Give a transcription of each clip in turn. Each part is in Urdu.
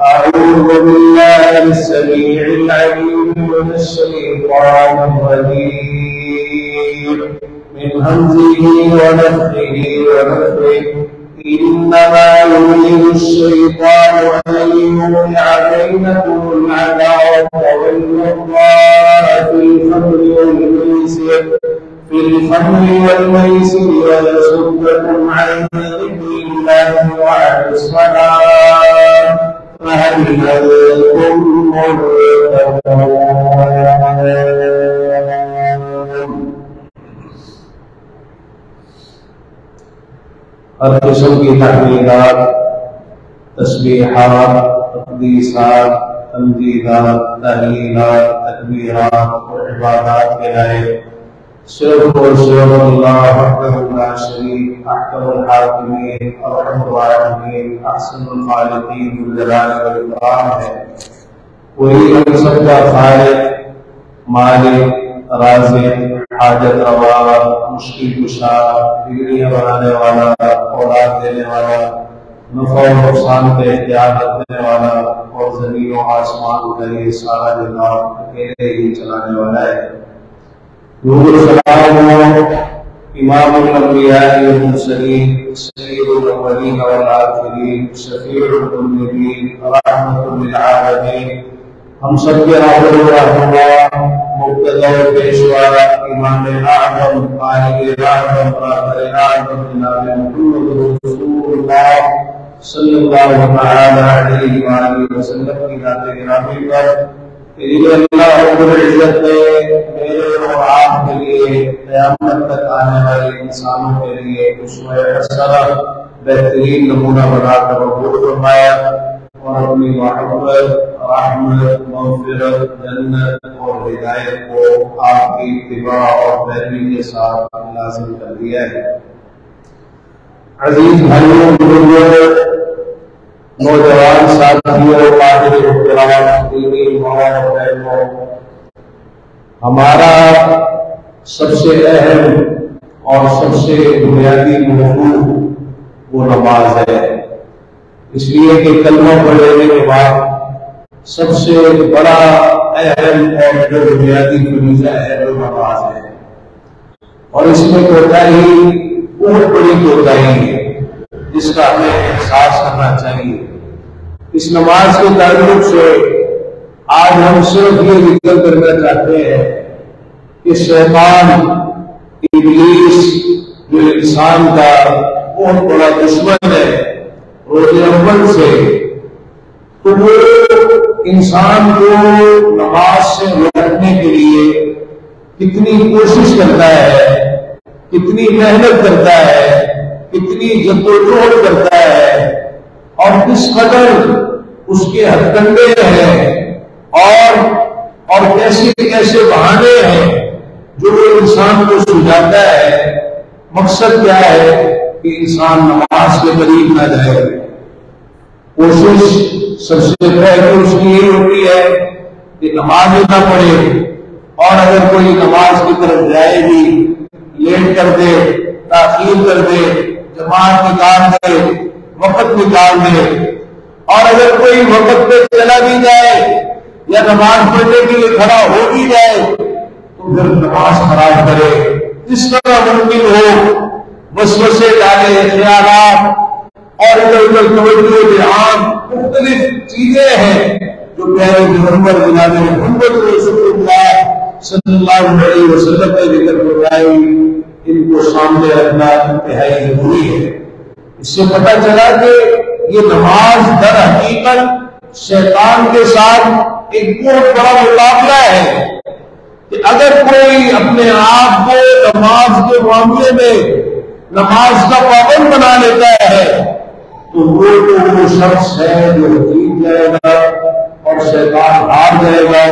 أعوذ بالله السميع العليم من الشيطان الرجيم من همزه ونفخه ونفخه إنما يريد الشيطان أن يوقع بينكم العداوة والبغضاء في الخمر والميسر ويصدكم عن ذكر الله وعن الصلاة فهل أنتم منتهون؟ ہر قسم کی تحمیدات، تسبیحات، تقدیسات، تمجیدات، تحلیلات، تکبیرات اور عبادات کے لائے صرف اور صرف اللہ وحدہ لا شریک، احکم الحاکمین، ارحم الراحمین، احسن الخالقین بالجلال والاکرام ہے۔ وہی ہم سب کا خالق، مالک، رازق، حاجت روا، مشکل کشا، بگڑیاں بنانے والا، اولاد دینے والا، نفع و نقصان کا اختیار رکھنے والا اور زمین و آسمان کا یہ سارا نظام اکیلے ہی چلانے والا ہے۔ درود و سلام امام الانبیاء والمرسلین، سید الاولین والآخرین، شفیع المذنبین، رحمۃ للعالمین، ہم سب کے راہب الرحمہ، مقتدی و پیشوا، امام اعظم، قائد اعظم، راہبر اعظم جناب محمد رسول اللہ صلی اللہ تعالی علیہ وآلہ وسلم کی ذات گرامی پر اللہ رب العزت نے میرے اور آپ کے لیے قیامت تک آنے والے انسانوں کے لیے اسوہ حسنہ بہترین نمونہ بنا کر قبول فرمایا اور اپنی محبت، رحمت، مغفرت، جنت اور ہدایت کو آپ کی اتباع اور پیروی کے ساتھ لازم کر دیا ہے۔ عزیز بھائیوں، بزرگوں، نوجوان ساتھیوں، قادر احترام، دینی ماں اور بہنوں، ہمارا سب سے اہم اور سب سے بنیادی موضوع وہ نماز ہے، اس لیے کہ کلمہ پڑھنے کے بعد سب سے بڑا اہم اور جو بنیادی فریضہ ہے وہ نماز ہے، اور اس میں کوتاہی بہت بڑی کوتاہی ہے جس کا ہمیں احساس کرنا چاہیے۔ اس نماز کے تعلق سے آج ہم صرف یہ ذکر کرنا چاہتے ہیں کہ شیطان، ابلیس جو انسان کا بہت بڑا دشمن ہے روز اول سے، تو وہ انسان کو نماز سے روکنے کے لیے کتنی کوشش کرتا ہے، کتنی محنت کرتا ہے، کتنی جدوجہد کرتا ہے، اور کس قدر اس کے ہتھ کنڈے ہیں اور کیسے کیسے بہانے ہیں جو وہ انسان کو سلجھاتا ہے۔ مقصد کیا ہے کہ انسان نماز کے قریب نہ جائے۔ کوشش سب سے پہلے اس کی یہ ہوتی ہے کہ نماز نہ پڑھے، اور اگر کوئی نماز کی طرف جائے بھی لیٹ کر دے، تاخیر کر دے، جماعت نکال دے، وقت نکال دے، اور اگر کوئی وقت پہ چلا بھی جائے یا نماز پڑھنے کے لیے کھڑا ہو بھی جائے تو پھر نماز خراب کرے۔ جس طرح ممکن ہو وسوسے ڈالے، خیالات اور ادھر ادھر توجہ دھیان، مختلف چیزیں ہیں جو پیارے پیغمبر جناب محمد رسول اللہ صلی اللہ علیہ وسلم نے ذکر فرمائی، ان کو سامنے رکھنا انتہائی ضروری ہے۔ اس سے پتہ چلا کہ یہ نماز در حقیقت شیطان کے ساتھ ایک بہت بڑا مقابلہ ہے کہ اگر کوئی اپنے آپ کو نماز کے معاملے میں نماز کا پابند بنا لیتا ہے تو وہ شخص ہے جو جیت جائے گا اور شیطان ہار جائے گا۔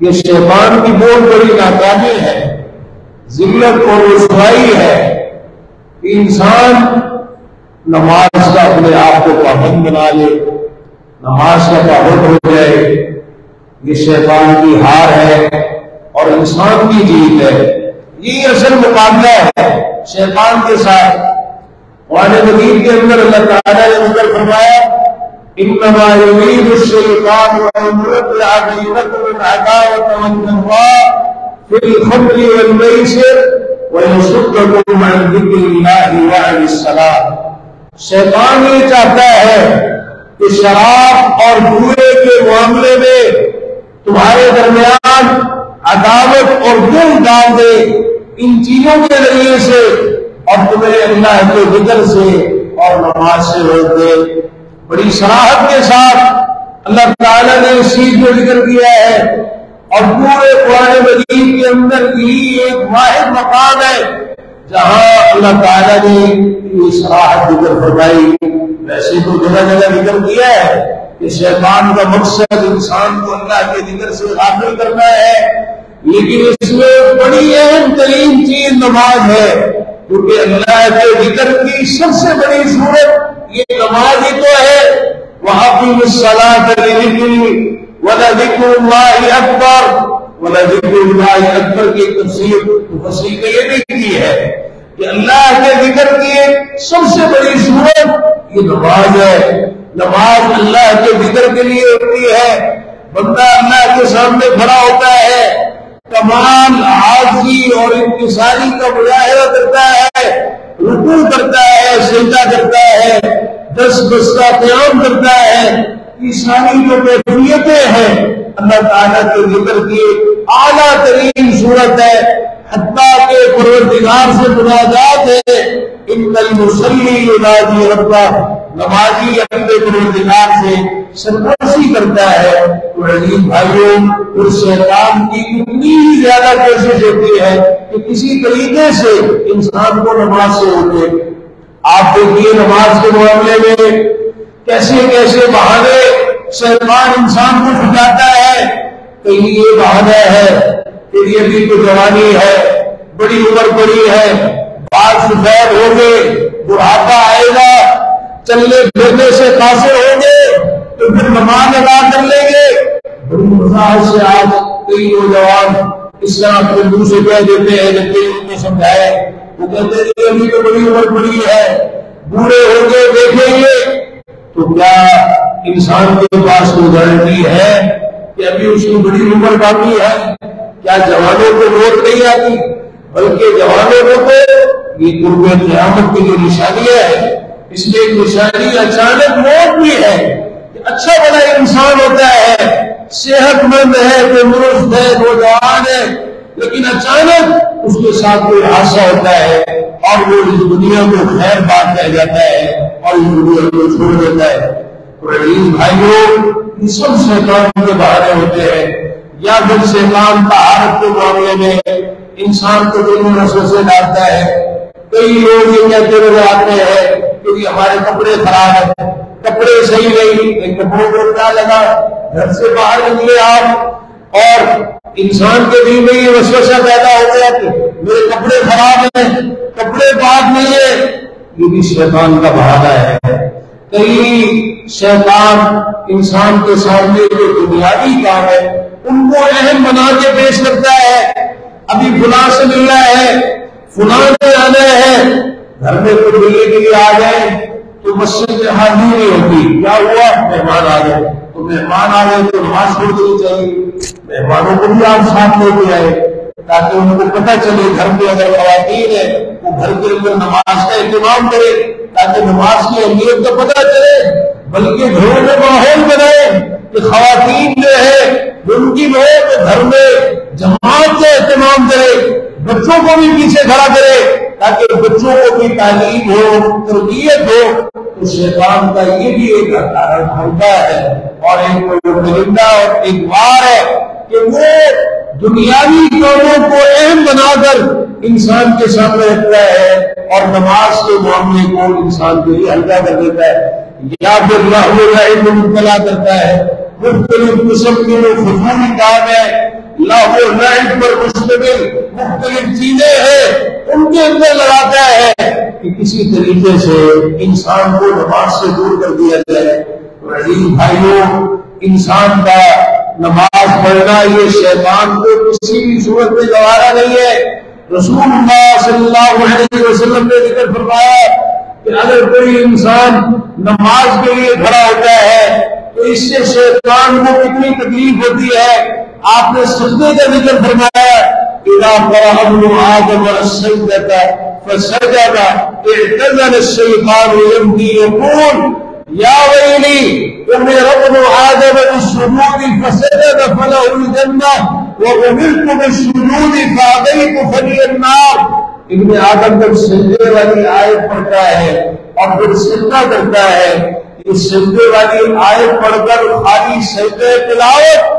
یہ شیطان کی بہت بڑی ناکامی ہے، ذلت اور رسوائی ہے کہ انسان نماز کا اپنے آپ کو پابند بنا لے، نماز کا پابند ہو جائے۔ یہ شیطان کی ہار ہے اور انسان کی جیت ہے۔ یہ اصل مقابلہ ہے شیطان کے ساتھ۔ قرآن مجید کے اندر اللہ تعالیٰ نے ذکر فرمایا انما يريد الشيطان ان يوقع بينكم العداوة والبغضاء في الخمر والميسر ويصدكم عن ذكر الله وعن الصلاة. شیطان یہ چاہتا ہے کہ شراب اور جوئے کے معاملے میں تمہارے درمیان عداوت اور دل ڈال دے ان چیزوں کے ذریعے سے، اور تمہیں اللہ کے ذکر سے اور نماز سے روک دے. بڑی صراحت کے ساتھ اللہ تعالیٰ نے اس چیز کو ذکر کیا ہے، اور پورے قرآن مجید کے اندر یہی ایک واحد مقام ہے جہاں اللہ تعالیٰ نے یہ صراحت ذکر فرمائی. ویسے تو جگہ جگہ ذکر کیا ہے کہ شیطان کا مقصد انسان کو اللہ کے ذکر سے غافل کرنا ہے، لیکن اس میں بڑی اہم ترین چیز نماز ہے، کیونکہ اللہ کے ذکر کی سب سے بڑی صورت یہ نماز ہی تو ہے. وَأَقِمِ الصَّلَاةَ لِذِكْرِي وَلَذِكْرُ اللَّهِ أَكْبَرُ. وَلَذِكْرُ اللَّهِ أَكْبَرُ کی تفسیر مفسرین نے یہ بھی کی ہے کہ اللہ کے ذکر کی سب سے بڑی صورت یہ نماز ہے. نماز اللہ کے ذکر کے لیے ہوتی ہے. بندہ اللہ کے سامنے کھڑا ہوتا ہے، کمال عاجزی اور انکساری کا مظاہرہ کرتا ہے، رکوع کرتا ہے، سجدہ کرتا ہے، 10 بستہ قیام کرتا ہے. یہ ساری جو کیفیتیں ہیں اللہ تعالیٰ کے ذکر کی اعلیٰ ترین صورت ہے. حتیٰ کہ پروردگار سے مناجات ہے، ان المصلی یناجی ربہ، نمازی اپنے پروردگار سے سرپرسی کرتا ہے. تو عزیز بھائیوں، اس شیطان کی اتنی زیادہ کوشش ہوتی ہے کہ کسی طریقے سے انسان کو نماز سے روکے. آپ دیکھیے نماز کے معاملے میں کیسے کیسے بہانے شیطان انسان کو چھٹاتا ہے. کہیں یہ بہانہ ہے کہ یہ بھی تو جوانی ہے، بڑی عمر پڑی ہے، بال سفید ہو گئے، بڑھاپا آئے گا، چلنے پھرنے سے قاصر ہوں گے تو پھر نماز ادا کر لیں گے. بڑی مزاح سے آج کئی نوجوان اس طرح اپنے منہ سے کہہ دیتے ہیں جب کہ ان کو سمجھائے، وہ کہتے ہیں کہ ابھی تو بڑی عمر پڑی ہے، بوڑھے ہو گے دیکھیں گے. تو کیا انسان کے پاس کوئی گارنٹی ہے کہ ابھی اس کی بڑی عمر باقی ہے؟ کیا جوانوں کو موت نہیں آتی؟ بلکہ جوانوں کو تو یہ قرب قیامت کی جو نشانیاں ہے، اس میں ایک نشانی اچانک موت بھی ہے. کہ اچھا بڑا انسان ہوتا ہے، صحت مند ہے، تندرست ہے، نوجوان ہے، لیکن اچانک اس کے ساتھ کوئی حادثہ ہوتا ہے اور وہ اس دنیا کو خیر بات کہہ جاتا ہے اور اس دنیا کو چھوڑ دیتا ہے. تو عزیز بھائیوں، یہ سب شیطان کے بہانے ہوتے ہیں. یا پھر شیطان طہارت کے معاملے میں انسان کو دل میں وسوسے ڈالتا ہے. کئی لوگ یہ کہتے ہوئے آتے ہیں کہ ہمارے کپڑے خراب ہیں، کپڑے صحیح نہیں، کپڑوں کو کیا لگا، گھر سے باہر نکلے آپ اور انسان کے دل میں یہ وسوسہ پیدا ہو گیا کہ میرے کپڑے خراب ہیں، کپڑے پاک نہیں ہے. یہ بھی شیطان کا بہانہ ہے. کئی شیطان انسان کے سامنے جو دنیاوی کام ہے ان کو اہم بنا کے پیش کرتا ہے. ابھی فلاں سے ملنا ہے، فلاں سے آنا ہے، گھر میں کوئی ملنے کے لیے آ جائے تو مسجد میں حاضری نہیں ہوتی. کیا ہوا؟ مہمان آ گئے. تو مہمان آ گئے تو نماز پڑھ دینی چاہیے. مہمانوں کو بھی آپ ساتھ لے کے آئے تاکہ ان کو پتہ چلے گھر میں اگر خواتین ہے وہ گھر کے اندر نماز کا اہتمام کرے تاکہ نماز کی اہمیت کا پتہ چلے. بلکہ گھروں میں ماحول بنائے کہ خواتین جو ہے ممکن ہو تو گھر میں جماعت کا اہتمام کرے، بچوں کو بھی پیچھے کھڑا کرے تاکہ بچوں کو بھی تعلیم ہو، تربیت ہو. تو شیطان کا یہ بھی ایک کارن ہوتا ہے اور ایک پرندہ اور ایک وار ہے کہ وہ دنیاوی کاموں کو اہم بنا کر انسان کے سامنے رکھتا ہے اور نماز کے معاملے کو انسان کے لیے ہلکا کر دیتا ہے. یا پھر لہو لعب میں مبتلا کرتا ہے. مختلف قسم کے جو فضول کام ہے، لہو لعب پر مشتمل مختلف چیزیں ہیں، ان کے اندر لگاتا ہے کہ کسی طریقے سے انسان کو نماز سے دور کر دیا جائے. تو عزیز بھائیوں، انسان کا نماز پڑھنا یہ شیطان کو کسی بھی صورت میں گوارا نہیں ہے. رسول اللہ صلی اللہ علیہ وسلم نے ذکر فرمایا کہ اگر کوئی انسان نماز کے لیے کھڑا ہوتا ہے اس سے شیطان کو کتنی تکلیف ہوتی ہے. آپ نے سجدے کا ذکر فرمایا اذا قرأ ابن آدم السجدة فسجد اعتزل الشيطان يمضي يقول یا ویلی امر ابن آدم بالسجود فسجد فله الجنہ وامرت بالسجود فابیت فلی النار. ابن آدم جب سجدے والی آیت پڑھتا ہے اور پھر سجدہ کرتا ہے، یہ سجدے والی آیت پڑھ کر خالی سجدے تلاوت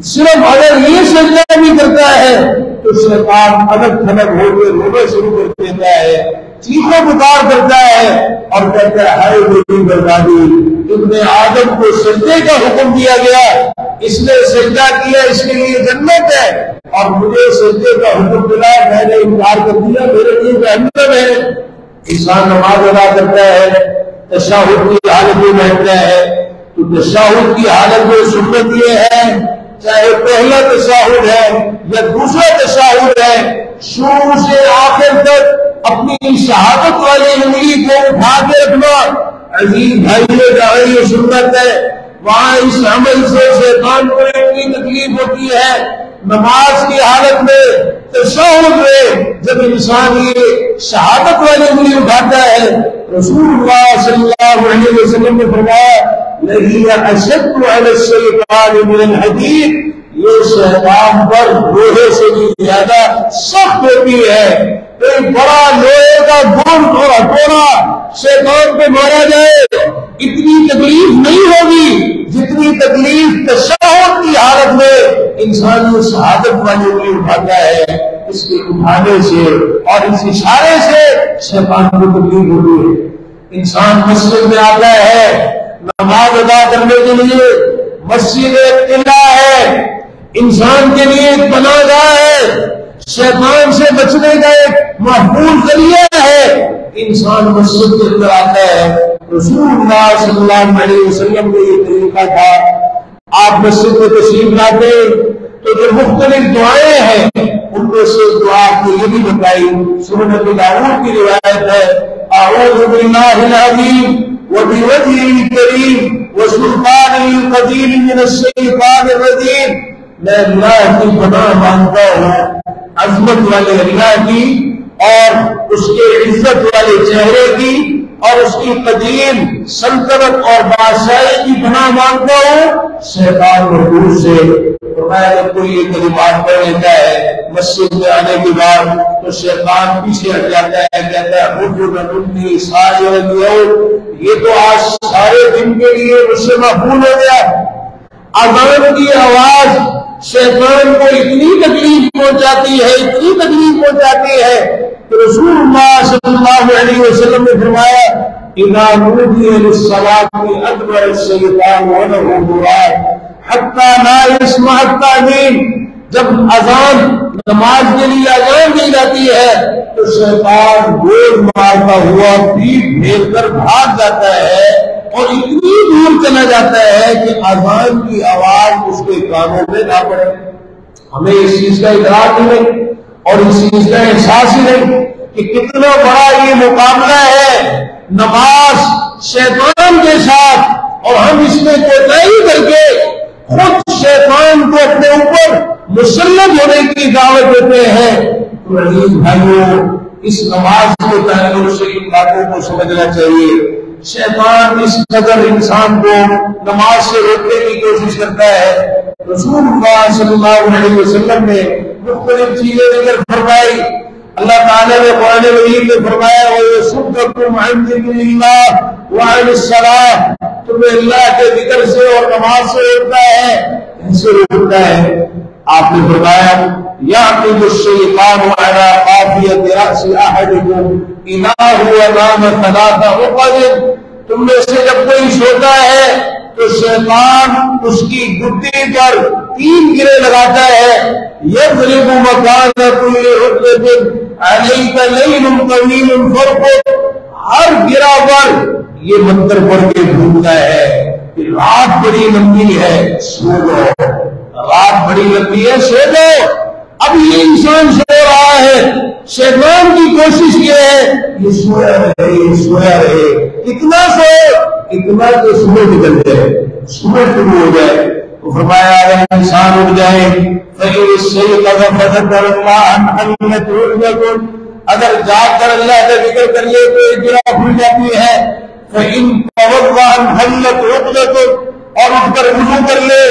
صرف اگر یہ سجدہ بھی کرتا ہے تو شیطان الگ تھلگ ہو کے رونا شروع کر دیتا ہے، چیخو پکار کرتا ہے اور کہتا ہے ہائے میری بربادی. ابن آدم کو سجدے کا حکم دیا گیا، اس نے سجدہ کیا، اس کے لیے جنت ہے، اور مجھے سجدے کا حکم ملا، میں نے انکار کر دیا، میرے لیے جہنم ہے. انسان نماز ادا کرتا ہے، تشہد کی حالت میں بیٹھتا ہے تو تشہد کی حالت میں سنت یہ ہے چاہے پہلا تشہد ہے یا دوسرا تشہد ہے، شروع سے آخر تک اپنی شہادت والی انگلی کو اٹھا کے رکھنا. عزیز بھائیو جہاں یہ سنت ہے وہاں اس عمل سے شیطان کو اتنی تکلیف ہوتی ہے. نماز کی حالت میں تشہد میں جب انسان یہ شہادت والی انگلی اٹھاتا ہے، رسول اللہ صلی اللہ علیہ وسلم نے فرمایا لَهِيَ أَشَدُّ عَلَى الشَّيْطَانِ مِنَ الْحَدِيدِ، یہ شیطان پر لوہے سے بھی زیادہ سخت ہوتی ہے. کوئی بڑا لوہے کا گھن اور ہتھوڑا شیطان پہ مارا جائے اتنی تکلیف نہیں ہوگی جتنی تکلیف تشہد کی حالت میں انسان یہ شہادت والی انگلی اٹھاتا ہے. اس کے اٹھانے سے اور اس اشارے سے شیطان کو تکلیف ہوتی ہے. انسان مسجد میں آتا ہے نماز ادا کرنے کے لیے، مسجد ایک قلعہ ہے، انسان کے لیے ایک پناہ گاہ ہے، شیطان سے بچنے کا ایک محفوظ ذریعہ ہے. انسان مسجد کے اندر آتا ہے، رسول اللہ صلی اللہ علیہ وسلم کا یہ طریقہ تھا. آپ مسجد میں تشریف لاتے تو جو مختلف دعائیں ہیں ان میں سے دعا کو یہ بھی بتائی، سنن ابی داؤد کی روایت ہے اعوذ باللہ العظیم وبوجهه الكریم وسلطانه القدیم من الشیطان الرجیم. میں اللہ کی پناہ مانگتا ہوں، عظمت والے اللہ کی اور اس کے عزت والے چہرے کی اور اس کی قدیم سلطنت اور بادشاہی کی پناہ مانگتا ہوں شیطان مردود سے. فرمایا جب کوئی یہ کلمات پڑھ لیتا ہے مسجد میں آنے کے بعد تو شیطان پیچھے ہٹ جاتا ہے، کہتا ہے حجرنی سارے یہ تو آج سارے دن کے لیے مجھ سے مقبول ہو گیا. اذان کی آواز شیطان کو اتنی تکلیف پہنچاتی ہے، اتنی تکلیف پہنچاتی ہے کہ رسول اللہ صلی اللہ علیہ وسلم نے فرمایا اذا نودي للصلاة ادبر الشیطان وله دعاء حتى لا يسمع التأذین. جب اذان نماز کے لیے اذان دی جاتی ہے تو شیطان گول مارتا ہوا پیٹ پھیر کر بھاگ جاتا ہے اور اتنی دور چلا جاتا ہے کہ اذان کی آواز اس کے کانوں میں نہ پڑے. ہمیں اس چیز کا ادراک ہی نہیں اور اس چیز کا احساس ہی نہیں کہ کتنا بڑا یہ مقابلہ ہے نماز شیطان کے ساتھ، اور ہم اس میں کوتاہی کر کے خود شیطان کو اپنے اوپر مسلط ہونے کی دعوت دیتے ہیں. تو عزیز بھائیوں اس نماز کے تعلق سے ان باتوں کو سمجھنا چاہیے. شیطان اس قدر انسان کو نماز سے روکنے کی کوشش کرتا ہے. رسول اللہ صلی اللہ علیہ وسلم نے مختلف چیزیں ذکر فرمائی. اللہ تعالیٰ نے قرآن مجید میں فرمایا وَيَصُدَّكُمْ عَنْ ذِكْرِ اللَّهِ وَعَنِ الصَّلَاةِ، تمہیں اللہ کے ذکر سے اور نماز سے روکتا ہے. کیسے روکتا ہے؟ آپ نے فرمایا يَعْقِدُ الشَّيْطَانُ عَلَىٰ قَافِيَةِ رَأْسِ أَحَدِكُمْ إِذَا هُوَ نَامَ ثَلَاثَ عُقَدٍ. تم میں سے جب کوئی سوتا ہے تو شیطان اس کی گدی پر 3 گرے لگاتا ہے. يَضْرِبُ مَكَانَ كُلِّ عُقْدَةٍ عَلَيْكَ لَيْلٌ طَوِيلٌ فَارْقُدْ. ہر گرہ پر یہ منتر پڑھ کے ڈھونڈتا ہے کہ رات بڑی لمبی ہے سو جاؤ، رات بڑی لمبی ہے سو جاؤ. اب یہ انسان سو رہا ہے، شیطان کی کوشش یہ ہے یہ سویا رہے، یہ سویا رہے. اتنا سو اتنا کہ صبح نکل جائے. سورج شروع ہو جائے تو فرمایا اگر انسان اٹھ جائے فَإِنِ اسْتَيْقَظَ فَذَكَرَ اللَّهَ حَلَّتْ عُقْدَةٌ، اگر جاگ کر اللہ کا ذکر کر لے تو ایک گرہ کھل جاتی ہے. فَإِن تَوَضَّأَ حَلَّتْ عُقْدَةٌ، اور اٹھ کر وضو کر لے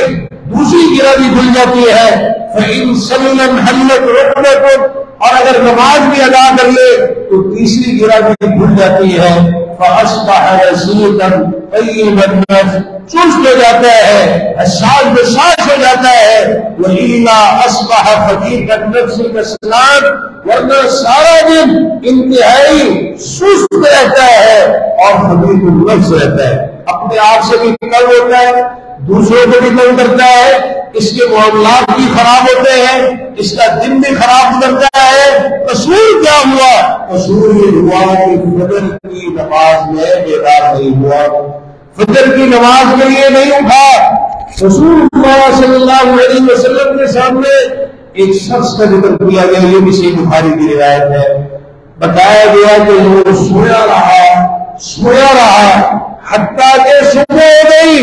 دوسری گرہ بھی کھل جاتی ہے. فَإِن سَلَّمَ حَلَّتْ عُقْدَةٌ، اور اگر نماز بھی ادا کر لے تو تیسری گرہ بھی کھل جاتی ہے. فَأَصْبَحَ رَسِيقًا طَيِّبَ النَّفْسِ، چست ہو جاتا ہے، حساس بساس ہو جاتا ہے. وَإِلَّا أَصْبَحَ خَفِيفَ النَّفْسِ كَالسَّلَامِ، ورنہ سارا دن انتہائی سست رہتا ہے اور خفیف النفس رہتا ہے، اپنے آپ سے بھی تنگ ہوتا ہے، دوسروں کو بھی تنگ کرتا ہے، اس کے معاملات بھی خراب ہوتے ہیں، اس کا دن بھی خراب گزرتا ہے. قصور کیا ہوا؟ قصور یہ ہوا کہ فجر کی نماز میں بیدار نہیں ہوا، فجر کی نماز کے لیے نہیں اٹھا. رسول اللہ صلی اللہ علیہ وسلم کے سامنے ایک شخص کا ذکر کیا گیا، یہ بھی صحیح بخاری کی روایت ہے. بتایا گیا کہ وہ سویا رہا حتیٰ کہ صبح ہو گئی.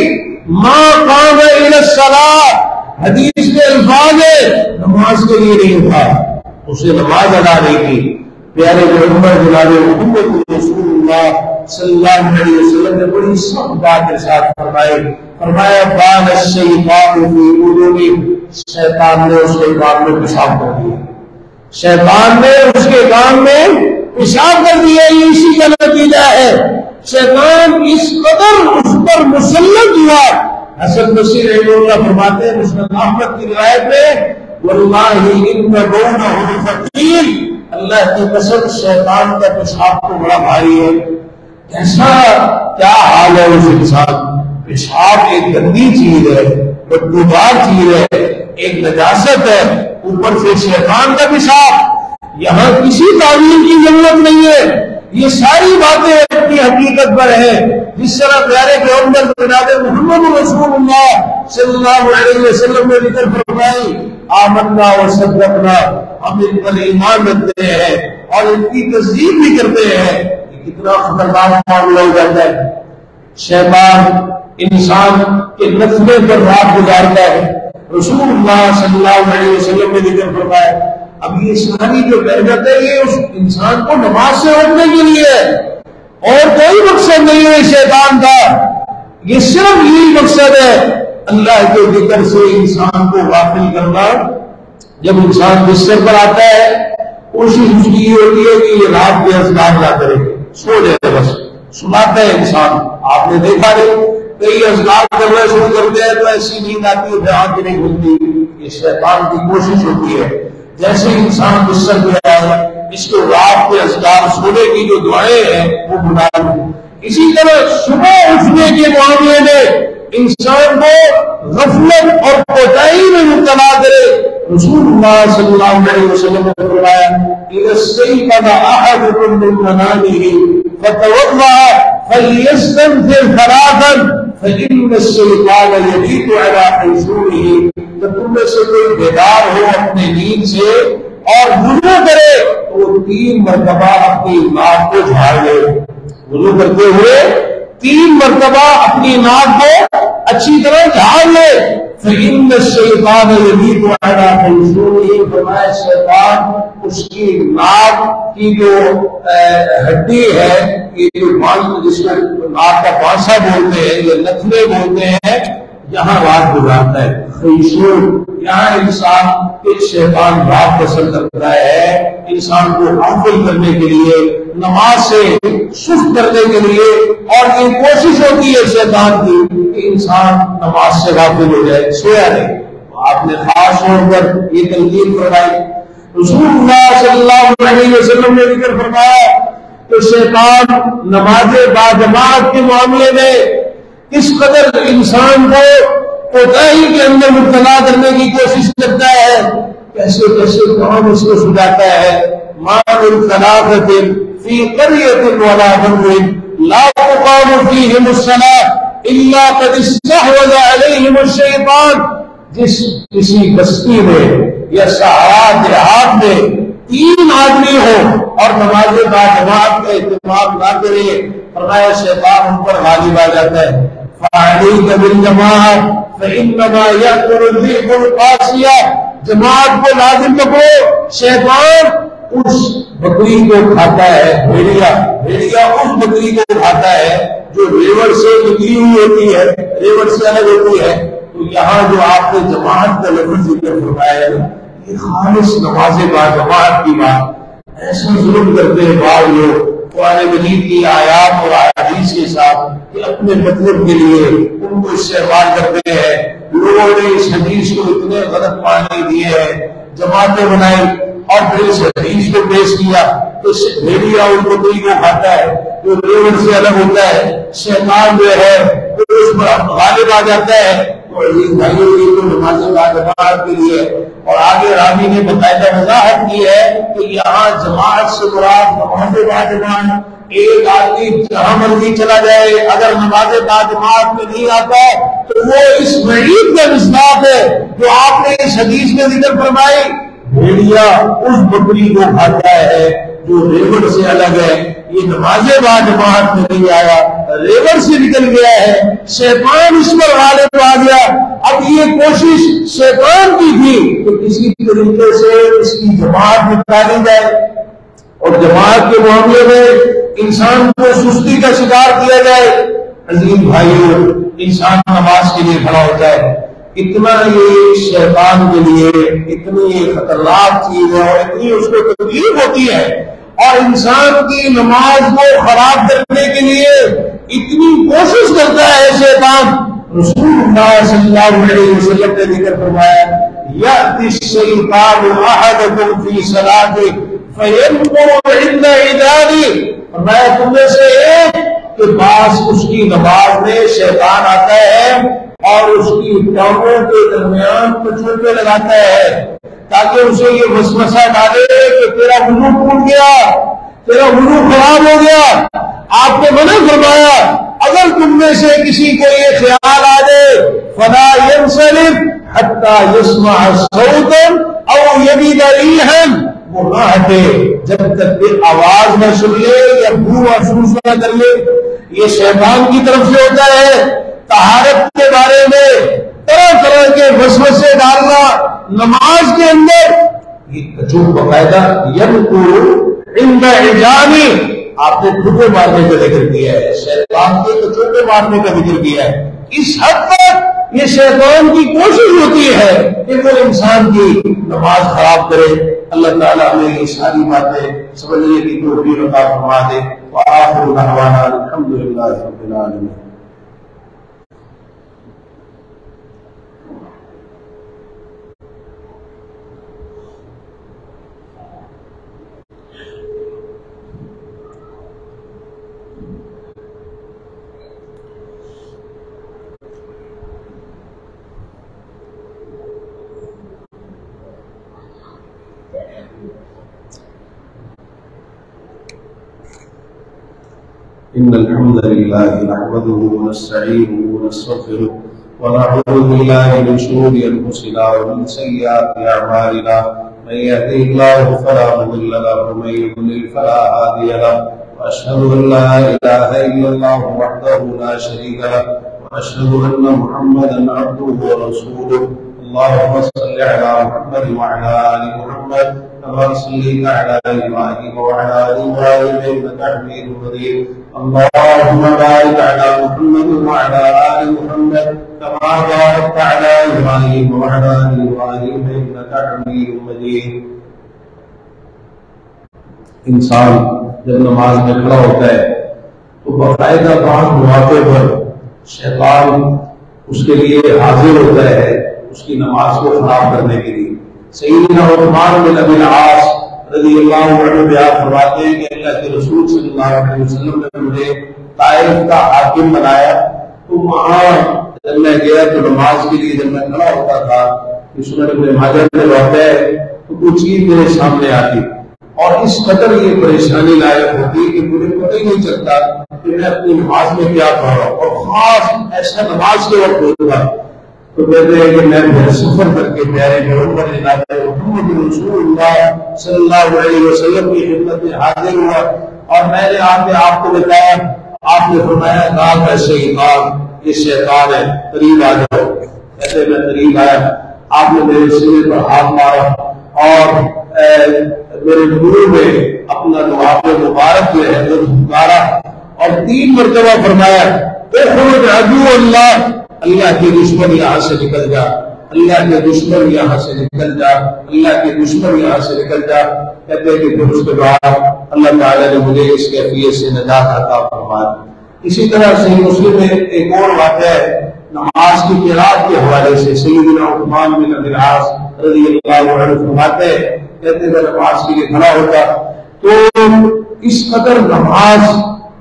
ما قام الی الصلاۃ، حدیث کے الفاظ ہے نماز کے لیے نہیں اٹھا، اسے نماز ادا نہیں کی. پیارے پیغمبر جناب محمد رسول اللہ صلی اللہ علیہ وسلم نے بڑی سخت بات ارشاد فرمایا بان الشیطان فی اذنہ، شیطان نے اس کے کان میں پیشاب کر دیا، شیطان نے اس کے کان میں پیشاب کر دیا. یہ اسی کا نتیجہ ہے، شیطان اس قدر اس پر مسلط ہوا. حسن بصری رحمہ اللہ فرماتے ہیں مسند احمد کی روایت میں، واللہ ان بونہ ثقیل، اللہ کی قسم شیطان کا پیشاب تو بڑا بھاری ہے. ایسا کیا حال ہے اس انسان، پیشاب ایک گندی چیز ہے، بدبودار چیز ہے، ایک نجاست ہے، اوپر سے شیطان کا پیشاب. یہاں کسی تعویل کی ضرورت نہیں ہے، یہ ساری باتیں اپنی حقیقت پر ہیں. جس طرح پیارے پیغمبر جناب محمد رسول اللہ صلی اللہ علیہ وسلم نے ذکر فرمائی آمنا و صدقنا، ہم ان پر ایمان رکھتے ہیں اور ان کی تصدیق بھی کرتے ہیں. کتنا خطرناک معاملہ ہو جاتا ہے. شیطان انسان کے نفسے پر رات گزارتا ہے. رسول اللہ صلی اللہ علیہ وسلم نے ذکر فرمایا اب یہ ساری جو محنت ہے یہ اس انسان کو نماز سے روکنے کے لیے ہے، اور کوئی مقصد نہیں ہے شیطان کا. یہ صرف یہی مقصد ہے اللہ کے ذکر سے انسان کو غافل کرنا. جب انسان بستر پر آتا ہے کوشش اس کی یہ ہوتی ہے کہ یہ رات کے اذکار نہ کرے، سو جائے، بس سناتا ہے انسان. آپ نے دیکھا نہیں کئی اذکار کرنا شروع کرتے ہیں تو ایسی نیند آتی ہے پھر آنکھ نہیں کھلتی. یہ شیطان کی کوشش ہوتی ہے جیسے انسان بستر پہ آئے اس کو رات کے اذکار سونے کی جو دعائیں ہیں وہ بنا لیں. اسی طرح صبح اٹھنے کے معاملے میں انسان کو غفلت اور کوتاہی میں مبتلا کرے. رسول اللہ صلی اللہ علیہ وسلم نے فرمایا اذا استيقظ احدكم من منامه فتوضا فليستنثر ثلاثا فان الشيطان يبيت على حصوله. جب تم میں سے کوئی بیدار ہو اپنے نیند سے اور وضو کرے تو وہ 3 مرتبہ اپنی ناک کو جھاڑ لے. وضو کرتے ہوئے 3 مرتبہ اپنی ناک کو اچھی طرح جھاڑ لے. فإن الشیطان یبیت علی حصوله، فرمایا شیطان اس کی ناک کی جو ہڈی ہے، یہ جو جس میں ناک کا پانسا بولتے ہیں یا نتھنے بولتے ہیں، یہاں رات گزارتا ہے. یہاں انسان کے شیطان رات پسند کرتا ہے انسان کو غافل کرنے کے لیے، نماز سے سست کرنے کے لیے. اور یہ کوشش ہوتی ہے شیطان کی کہ انسان نماز سے غافل ہو جائے، سویا نہیں. آپ نے خاص طور پر یہ تلقین فرمائی. رسول اللہ صلی اللہ علیہ وسلم نے ذکر فرمایا کہ شیطان نماز باجماعت کے معاملے میں کس قدر انسان کو کوتاہی کے اندر مبتلا کرنے کی کوشش کرتا ہے، کیسے کیسے کام اس کو سجاتا ہے. ما من ثلاثة في قرية ولا بر لا تقام فيهم الصلاة إلا قد استحوذ عليهم الشيطان. جس کسی بستی میں یا صحرا دیہات میں 3 آدمی ہو اور نماز باجماعت کا اہتمام نہ کرے، فرمایا شیطان ان پر غالب آ جاتا ہے. فعليك بالجماعة فإنما يأكل الذئب القاسية، جماعت کو لازم رکھو، شیطان اس بکری کو کھاتا ہے، بھیڑیا اس بکری کو کھاتا ہے جو ریوڑ سے نکلی ہوئی ہوتی ہے، ریوڑ سے الگ ہوتی ہے۔ تو یہاں جو آپ نے جماعت کا لفظ ذکر فرمایا ہے یہ خالص نماز با جماعت کی بات۔ ایسا ظلم کرتے ہیں بعض لوگ قرآن مجید کی آیات اور احادیث کے ساتھ کہ اپنے مطلب کے لیے ان کو استعمال کرتے ہیں۔ لوگوں نے اس حدیث کو اتنے غلط معنی دیے ہیں، جماعتیں بنائی اور پھر اس حدیث کو پیش کیا تو بھیڑیا ان بکری کو کھاتا ہے جو ریوڑ سے الگ ہوتا ہے، شیطان جو ہے تو اس پر غالب آ جاتا ہے۔ تو عزیز بھائیوں یہ تو نماز با جماعت کے لیے، اور آگے راوی نے باقاعدہ وضاحت کی ہے کہ یہاں جماعت سے مراد نماز با جماعت ایک آدمی جہاں مرضی چلا جائے، اگر نماز با جماعت میں نہیں آتا تو وہ اس وعید کا مصداق ہے جو آپ نے اس حدیث میں ذکر فرمائی۔ بھیڑیا اس بکری کو کھاتا ہے جو ریوڑ سے الگ ہے، یہ نماز با جماعت میں نہیں آیا، ریوڑ سے نکل گیا ہے، شیطان اس پر غالب آ گیا۔ اب یہ کوشش شیطان کی تھی کہ کسی طریقے سے اس کی جماعت نکالی جائے اور جماعت کے معاملے میں انسان کو سستی کا شکار کیا جائے۔ عزیز بھائیوں انسان نماز کے لیے کھڑا ہوتا ہے، اتنا یہ شیطان کے لیے اتنی خطرناک چیز ہے اور اتنی اس کو تکلیف ہوتی ہے، اور انسان کی نماز کو خراب کرنے کے لیے اتنی کوشش کرتا ہے شیطان۔ رسول اللہ صلی اللہ علیہ وسلم نے ذکر فرمایا یأتی الشیطان احدکم فی صلاته فینظر عند عداله، فرمایا تم میں سے ایک کے پاس اس کی نماز میں شیطان آتا ہے اور اس کی ٹانگوں کے درمیان پچھوٹے لگاتا ہے تاکہ اسے یہ وسوسہ ڈالے کہ تیرا وضو ٹوٹ گیا، تیرا وضو خراب ہو گیا۔ آپ نے منع فرمایا اگر تم میں سے کسی کو یہ خیال آ جائے فلا ينصرف حتى يسمع صوتا او يجد ريحا، وہ نہ ہٹے جب تک کہ آواز نہ سن لے یا بو محسوس نہ کر لے۔ یہ شیطان کی طرف سے ہوتا ہے۔ طہارت کے بارے میں طرح طرح کے وسوسے ڈالنا نماز کے اندر، یہ جو باقاعدہ ينقر عند عجانی، آپ نے ٹھوٹے مارنے کا ذکر کیا ہے، شیطان کے ٹھوٹے مارنے کا ذکر کیا ہے۔ اس حد تک یہ شیطان کی کوشش ہوتی ہے کہ وہ انسان کی نماز خراب کرے۔ اللہ تعالیٰ ہمیں یہ ساری باتیں سمجھنے کی توفیق عطا فرما دے۔ وآخر دعوانا الحمدللہ رب العالمین۔ إن الحمد لله نحمده ونستعينه ونستغفره ونعوذ بالله من شرور أنفسنا ومن سيئات أعمالنا، من يهده الله فلا مضل له ومن يضلل فلا هادي له، وأشهد أن لا إله إلا الله وحده لا شريك له، وأشهد أن محمدا عبده ورسوله۔ اللهم صل على محمد وعلى آل محمد كما صليت على إبراهيم وعلى آل إبراهيم إنك حميد مجيد۔ اللهم بارك على محمد وعلى آل محمد كما باركت على إبراهيم وعلى آل إبراهيم إنك حميد مجيد۔ انسان جب نماز میں کھڑا ہوتا ہے تو باقاعدہ بعض مواقع پر شیطان اس کے لیے حاضر ہوتا ہے اس کی نماز کو خراب کرنے کے لیے۔ سیدنا عثمان بن ابی العاص رضی اللہ عنہ بیان فرماتے ہیں کہ اللہ کے رسول صلی اللہ علیہ وسلم نے مجھے طائف کا حاکم بنایا، تو وہاں جب میں گیا تو نماز کے لیے جب میں کھڑا ہوتا تھا کہ سنن ابن ماجہ میں لوٹا ہے تو کچھ چیز میرے سامنے آتی اور اس قدر یہ پریشانی لائق ہوتی کہ مجھے پتہ ہی نہیں چلتا کہ میں اپنی نماز میں کیا پڑھ رہا ہوں، اور خاص ایسا نماز کے وقت ہوتا تو کہتے ہیں کہ میں میرے سفر کر کے پیارے پیغمبر جناب محمد رسول اللہ صلی اللہ علیہ وسلم کی خدمت میں حاضر ہوا اور میں نے آپ کو بتایا، آپ نے فرمایا کہا شیطان یہ شیطان ہے، قریب آ جاؤ. کہتے میں قریب آیا، آپ نے میرے سینے پر ہاتھ مارا اور میرے منہ میں اپنا لعاب مبارک جو ہے وہ پکارا اور 3 مرتبہ فرمایا اخرج عدو اللہ، اللہ کے دشمن یہاں سے نکل جا، اللہ کے دشمن یہاں سے نکل جا، اللہ کے دشمن یہاں سے نکل جا. کہتے ہیں کہ پھر اس کے بعد اللہ تعالیٰ نے مجھے اس کیفیت سے نجات عطا فرما دی. اسی طرح صحیح مسلم میں ایک اور واقعہ ہے نماز کی قرات کے حوالے سے. سیدنا عثمان بن ابی العاص رضی اللہ عنہ فرماتے ہیں، کہتے ہیں نماز کے لیے کھڑا ہوتا تو اس قدر نماز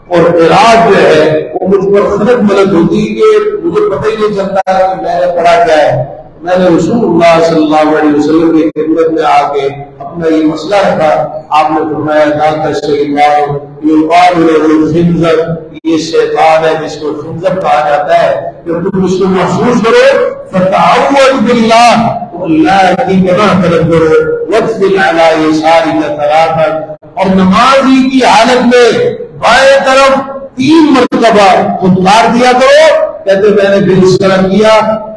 اور قرات جو ہے وہ مجھ پر خلط ملت ہوتی کہ مجھے پتہ ہی نہیں چلتا کہ میں نے پڑھا کیا ہے. میں نے رسول اللہ صلی اللہ علیہ وسلم کی خدمت میں آ کے اپنا یہ مسئلہ رکھا. آپ نے فرمایا یہ شیطان ہے جس کو خنزب کہا جاتا ہے، کہ تم اس کو محسوس کرو فتعوذ باللہ، اللہ کی پناہ طلب کرو، وادخل علی یسارک ثلاثا، اور نمازی کی حالت میں بائیں طرف 3 مرتبہ پھٹکار دیا کرو. کہتے میں نے پھر اس طرح کیا،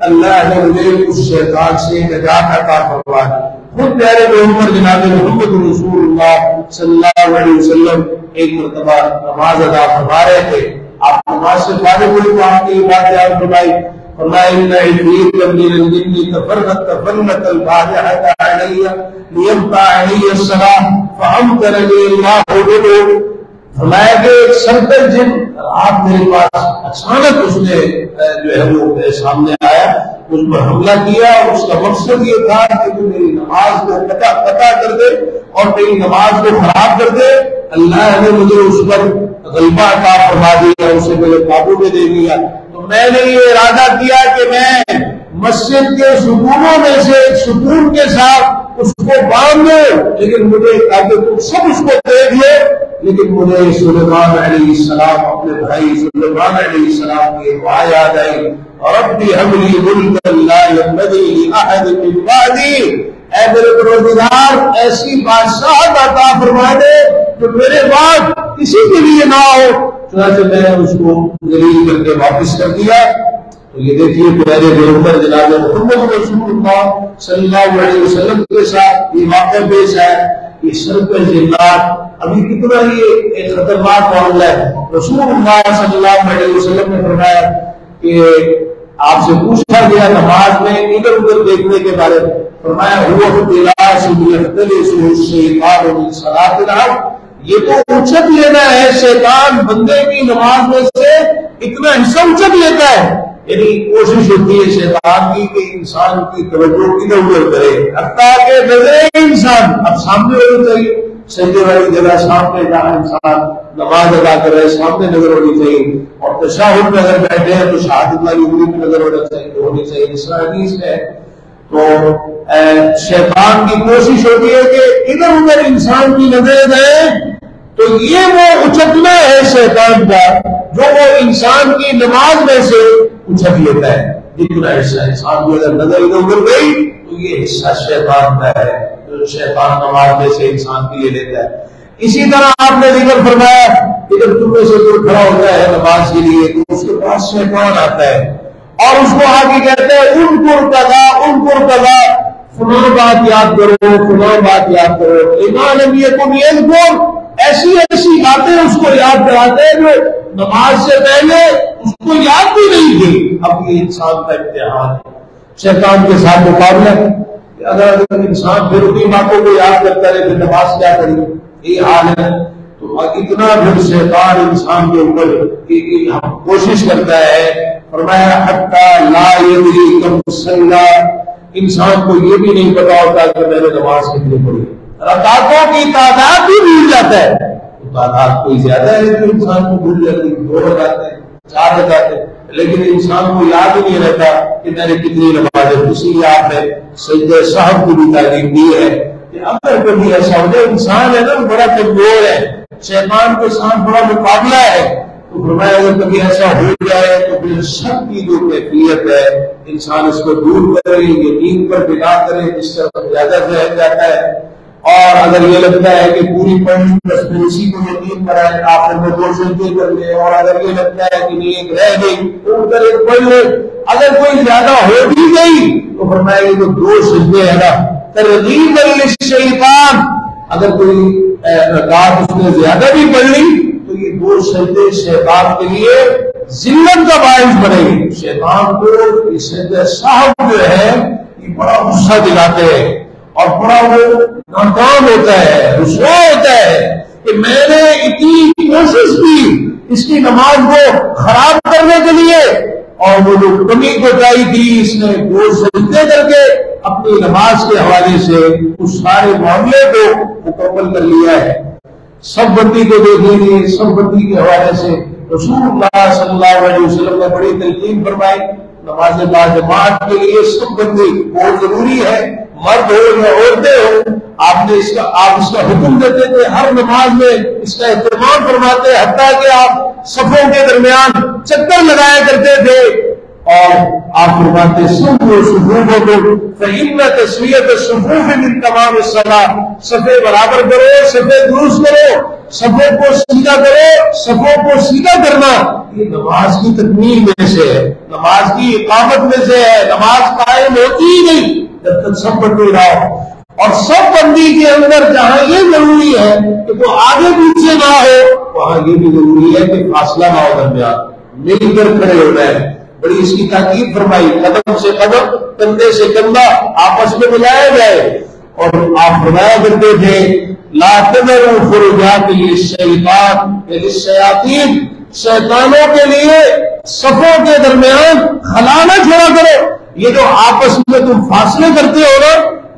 اللہ نے مجھے اس شیطان سے نجات عطا فرما دی. خود پیارے پیغمبر جناب محمد رسول اللہ صلی اللہ علیہ وسلم ایک مرتبہ نماز ادا فرما رہے تھے. آپ نماز سے فارغ ہوئے تو آپ کی بات یاد فرمائی، فرمایا ان عفریت من الجن تفرقت البارحة علی لیبقى علی الصلاة فامطرنی اللہ بہ. فرمایا کہ ایک سرکل جن آپ میرے پاس اچانک اس نے جو ہے وہ میرے سامنے آیا، اس پر حملہ کیا. اس کا مقصد یہ تھا کہ تو میری نماز کو قطع کر دے اور میری نماز کو خراب کر دے. اللہ نے مجھے اس پر غلبہ عطا فرما دیا، اسے میرے قابو میں دے دیا. تو میں نے یہ ارادہ کیا کہ میں مسجد کے ستونوں میں سے ایک ستون کے ساتھ اس کو باندھ دوں، لیکن مجھے تاکہ تم سب اس کو دیکھ لو، لیکن مجھے سلیمان علیہ السلام اپنے بھائی سلیمان علیہ السلام کی دعا یاد آئی، ربی هب لی ملکا لا ينبغی لأحد من بعدی، اے میرے پروردگار ایسی بادشاہت عطا فرما دے جو میرے بعد کسی کے لیے نہ ہو. چنانچہ میں نے اس کو ذلیل کر کے واپس کر دیا. تو یہ دیکھیے پیارے پیغمبر جناب محمد رسول اللہ صلی اللہ علیہ وسلم کے ساتھ یہ واقعہ پیش ہے. یہ سرکل جنات ابھی کتنا یہ ایک خطرناک معاملہ ہے. رسول اللہ صلی اللہ علیہ وسلم نے فرمایا کہ آپ سے پوچھا گیا نماز میں ادھر ادھر دیکھنے کے بارے میں، فرمایا هو اختلاس یختلس الشیطان من صلاۃ العبد، یہ تو اچک لینا ہے شیطان بندے کی نماز میں سے اتنا حصہ اچک لیتا ہے. یعنی کوشش ہوتی ہے شیطان کی کہ انسان کی توجہ ادھر ادھر کرے، حتیٰ کہ نظر انسان اب سامنے ہونی چاہیے، سجدے والی جگہ سامنے جہاں انسان نماز ادا کر رہے سامنے نظر ہونی چاہیے، اور تشہد میں اگر بیٹھے ہیں تو شہادت والی انگلی پہ نظر ہونی چاہیے جس طرح حدیث ہے. تو شیطان کی کوشش ہوتی ہے کہ ادھر ادھر انسان کی نظریں جائیں. تو یہ وہ اچکنا ہے شیطان کا جو وہ انسان کی نماز میں سے اچک لیتا ہے. جتنا حصہ انسان کو اگر نظر ادھر ادھر گئی تو یہ حصہ شیطان کا ہے جو شیطان نماز میں سے انسان کے لیے لیتا ہے. اسی طرح آپ نے ذکر فرمایا کہ جب تم میں سے کوئی کھڑا ہوتا ہے نماز کے لیے تو اس کے پاس شیطان آتا ہے اور اس کو آگے کہتے ہیں ان پر قضا فلاں بات یاد کرو، فلاں بات یاد کرو. ایمان یہ کو ایسی باتیں اس کو یاد کراتے ہیں جو نماز سے پہلے اس کو یاد بھی نہیں تھی. اب یہ انسان کا امتحان ہے، شیطان کے ساتھ مقابلہ ہے. اگر انسان پھر انہیں باتوں کو یاد کرتا رہے پھر نماز کیا کرے، یہ حال ہے. تو اتنا پھر شیطان انسان کے اوپر کوشش کرتا ہے. فرمایا حتی لا یدری کم صلی، انسان کو یہ بھی نہیں پتا ہوتا کہ میں نے نماز کتنی پڑھی. رکعتوں کی تعداد بھی بھول جاتا ہے، تعداد کوئی زیادہ ہے جو انسان کو بھول جاتی ہے، 2 رکعتیں 4 رکعتیں، لیکن انسان کو یاد ہی نہیں رہتا کہ میں نے کتنی نمازیں. اسی لیے آپ نے سجدہ سہو کی بھی تعلیم دی ہے کہ اگر کبھی ایسا ہو جائے انسان ہے نا بڑا کمزور ہے، شیطان کے ساتھ بڑا مقابلہ ہے، تو فرمایا اگر کبھی ایسا ہو جائے تو پھر شک کی جو کیفیت ہے انسان اس کو دور کرے، یقین پر بنا کرے، جس طرح زیادہ ذہن جاتا ہے. اور اگر یہ لگتا ہے کہ پوری پڑھنی بس پھر اسی کو یقین کرائے آخر میں 2 سجدے کر لے، اور اگر یہ لگتا ہے کہ نہیں ایک رہ گئی تو ادھر ایک پڑھ لے، اگر کوئی زیادہ ہو بھی گئی تو فرمایا یہ جو 2 سجدے ہے نا ترغیب للشیطان، اگر کوئی رکعت اس نے زیادہ بھی پڑھ لی تو یہ 2 سجدے شیطان کے لیے ذلت کا باعث بنے گی. شیطان کو یہ سجدہ صاحب جو ہے یہ بڑا غصہ دلاتے ہیں اور بڑا وہ ناکام ہوتا ہے، رسوا ہوتا ہے کہ میں نے اتنی کوشش کی اس کی نماز کو خراب کرنے کے لیے، اور وہ جو کمی کوتاہی تھی اس نے 2 سجدے کر کے اپنی نماز کے حوالے سے اس سارے معاملے کو مکمل کر لیا ہے. سب بندی کو دیکھ لیجیے، سب بندی کے حوالے سے رسول اللہ صلی اللہ علیہ وسلم نے بڑی تلقین فرمائی. نماز باجماعت کے لیے سب بندی بہت ضروری ہے، مرد ہو یا عورتیں ہو. آپ اس کا حکم دیتے تھے، ہر نماز میں اس کا اہتمام فرماتے، حتیٰ کہ آپ صفوں کے درمیان چکر لگایا کرتے تھے اور آپ فرماتے صفوفکم فإن تسویۃ الصفوف من تمام الصلاۃ، صفیں برابر کرو، صفیں درست کرو، صفوں کو سیدھا کرو. صفوں کو سیدھا کرنا یہ نماز کی تکمیل میں سے ہے، نماز کی اقامت میں سے ہے. نماز قائم ہوتی ہی نہیں جب تک سب بندی نہ ہو. اور سب بندی کے اندر جہاں یہ ضروری ہے کہ وہ آگے پیچھے نہ ہو، وہاں یہ بھی ضروری ہے کہ فاصلہ نہ ہو درمیان، مل کر کھڑے ہونا ہے. بڑی اس کی تاکید فرمائی، قدم سے قدم، کندھے سے کندھا آپس میں ملایا جائے. اور آپ فرمایا کرتے تھے لا تذروا فرجات للشیطان للشیاطین، شیطانوں کے لیے صفوں کے درمیان خلا نہ چھوڑا کرو. یہ جو آپس میں تم فاصلے کرتے ہو نا،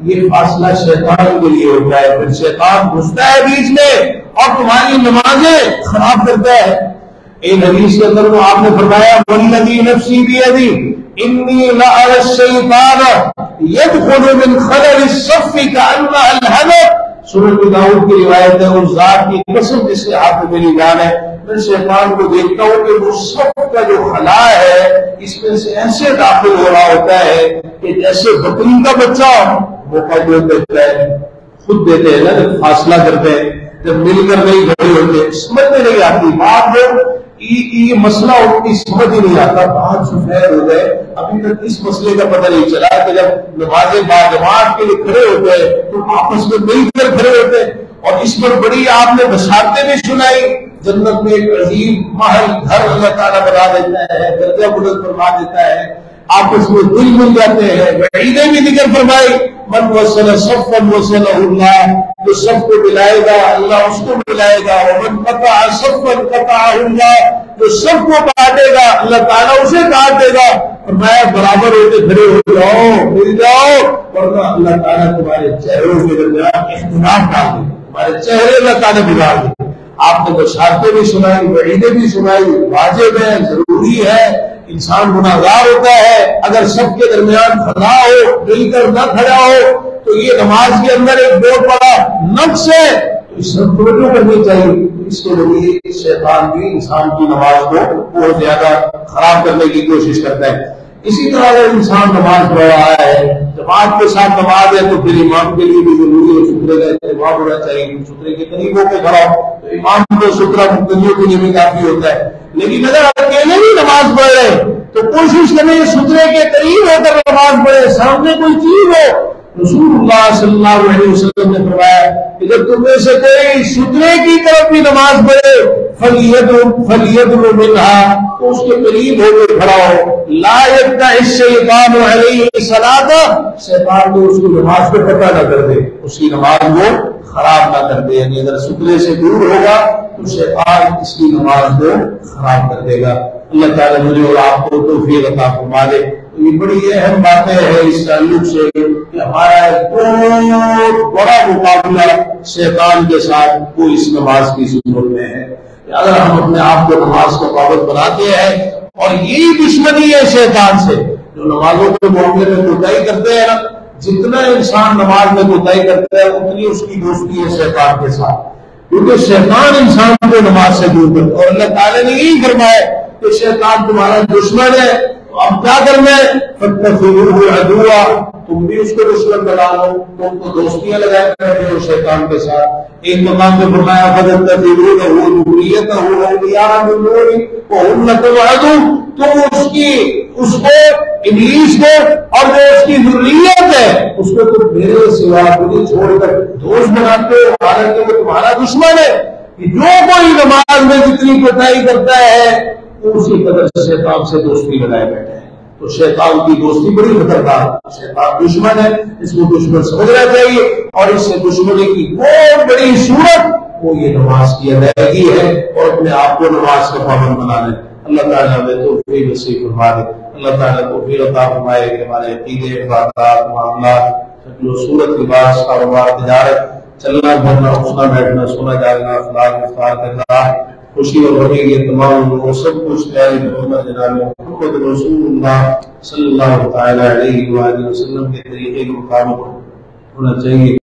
یہ فاصلہ شیطان کے لیے ہوتا ہے. پھر شیطان گھستا ہے بیچ میں اور تمہاری نمازیں خراب کرتا ہے. ایک حدیث کے اندر آپ نے فرمایا والذی نفسی بیدی انی لأری الشیطان یدخل من خلل الصف کأنہ الحدث. سنن داؤد کی روایت ہے، اس ذات کی قسم جس کے ہاتھ میں میری جان ہے، میں شیطان کو دیکھتا ہوں کہ وہ صف کا جو خلا ہے اس میں سے ایسے داخل ہو رہا ہوتا ہے کہ جیسے بکری کا بچہ موقع جو دیتا ہے خود دیتے ہیں نا، جب فاصلہ کرتے ہیں، جب مل کر نہیں کھڑے ہوتے، سمجھ میں نہیں آتی بات. لوگ یہ مسئلہ ان کی سمجھ ہی نہیں آتا. بات سفید ہو گئے، ابھی تک اس مسئلے کا پتہ نہیں چلا کہ جب نماز باجماعت کے لیے کھڑے ہوتے ہیں تو آپس میں مل کر کھڑے ہوتے ہیں. اور اس پر بڑی آپ نے بشارتیں بھی سنائی، جنت میں ایک عظیم محل گھر اللہ تعالیٰ بنا دیتا ہے، درجہ بلند فرما دیتا ہے، آپس میں دل مل جاتے ہیں. وعیدیں بھی ذکر فرمائی من وصل صفا وصلہ اللہ، جو سب کو ملائے گا اللہ اس کو ملائے گا. ومن قطع صفا قطعہ اللہ، جو سب کو کاٹے گا اللہ تعالیٰ اسے کاٹ دے گا. فرمایا برابر ہوتے کھڑے ہو جاؤ، مل جاؤ، ورنہ اللہ تعالیٰ تمہارے چہروں کے درمیان اختلاف ڈال دے، تمہارے چہرے اللہ تعالیٰ بگاڑ دے. آپ نے بشارتیں بھی سنائی، وعیدیں بھی سنائی. واجب ہے، ضروری ہے، انسان گناہگار ہوتا ہے. اگر سب کے درمیان خلا ہو، مل کر نہ کھڑا ہو تو یہ نماز کے اندر ایک بہت بڑا نقص ہے. تو اس پر توجہ کرنی چاہیے. اس کے ذریعے شیطان بھی انسان کی نماز کو بہت زیادہ خراب کرنے کی کوشش کرتا ہے. اسی طرح اگر انسان نماز پڑھ رہا ہے، جماعت کے ساتھ نماز ہے، تو پھر امام کے لیے بھی ضروری ہے سترے کا اہتمام ہونا چاہیے. سترے کے قریب ہو کے کھڑا ہو تو امام کو سترہ مقتدیوں کے لیے بھی کافی ہوتا ہے. لیکن اگر اکیلے بھی نماز پڑھ رہے تو کوشش کریں سترے کے قریب ہو کر نماز پڑھے، سامنے کوئی چیز ہو. رسول اللہ صلی اللہ علیہ وسلم نے فرمایا کہ جب تم میں سے کوئی سترے کی طرف بھی نماز پڑھے فَلْيَدْنُ مِنْهَا، تو اس کے قریب ہو کے کھڑا ہو. لا يَقْطَعِ الشَّيْطَانُ عَلَيْهِ صَلَاتَهُ، شیطان کو اس کی نماز پہ قطع نہ کر دے، اس کی نماز کو خراب نہ کر دے. یعنی اگر سترے سے دور ہوگا تو شیطان اس کی نماز کو خراب کر دے گا. اللہ تعالیٰ مجھے اور آپ کو توفیق عطا فرما دے. یہ بڑی اہم باتیں ہیں اس تعلق سے کہ ہمارا بہت بڑا مقابلہ شیطان کے ساتھ وہ اس نماز کی صورت میں ہے. اگر ہم اپنے آپ کو نماز کا پابند بناتے ہیں، اور یہی دشمنی ہے شیطان سے، جو نمازوں کے معاملے میں کوتاہی کرتے ہیں نا، جتنا انسان نماز میں کوتاہی کرتا ہے اتنی اس کی دوستی ہے شیطان کے ساتھ، کیونکہ شیطان انسان کو نماز سے دور کرتا ہے. اور اللہ تعالیٰ نے یہی فرمایا کہ شیطان تمہارا دشمن ہے. اب کیا کرنا ہے؟ فَاتَّخِذُوهُ عَدُوًّا، تم بھی اس کو دشمن بنا لو، تم کو دوستیاں لگائے بیٹھے ہو شیطان کے ساتھ۔ ایک مقام پہ فرمایا فَتَتَّخِذُونَهُ وَذُرِّيَّتَهُ أَوْلِيَاءَ مِن دُونِي وَهُمْ لَكُمْ عَدُوٌّ، تم اس کو ابلیس کو اور جو اس کی ذریت ہے اس کو تم میرے سوا مجھے چھوڑ کر دوست بناتے ہو، حالانکہ وہ تمہارا دشمن ہے۔ کہ جو کوئی نماز میں جتنی کوتاہی کرتا ہے اسی قدر شیطان سے دوستی لگائے بیٹھے ہیں۔ تو شیطان کی دوستی بڑی خطرناک، شیطان دشمن ہے، اس کو دشمن سمجھنا چاہیے، اور اس سے دشمنی کی بہت بڑی صورت وہ یہ نماز کی ادائیگی ہے اور اپنے آپ کو نماز کا پابند بنا لے۔ اللہ تعالیٰ ہمیں توفیق نصیب فرما دے۔ اللہ تعالیٰ توفیق عطا فرمائے کہ ہمارے عقیدے، عبادات، معاملات، شکل و صورت، لباس، کاروبار، تجارت، چلنا پھرنا، اٹھنا بیٹھنا، سونا جاگنا، افطار افطار کرنا، خوشی اور غمی کے تمام لوگوں سب کچھ پیارے محمد جناب محمد رسول اللہ صلی اللہ تعالیٰ علیہ وآلہ وسلم کے طریقے کے مطابق ہونا چاہیے۔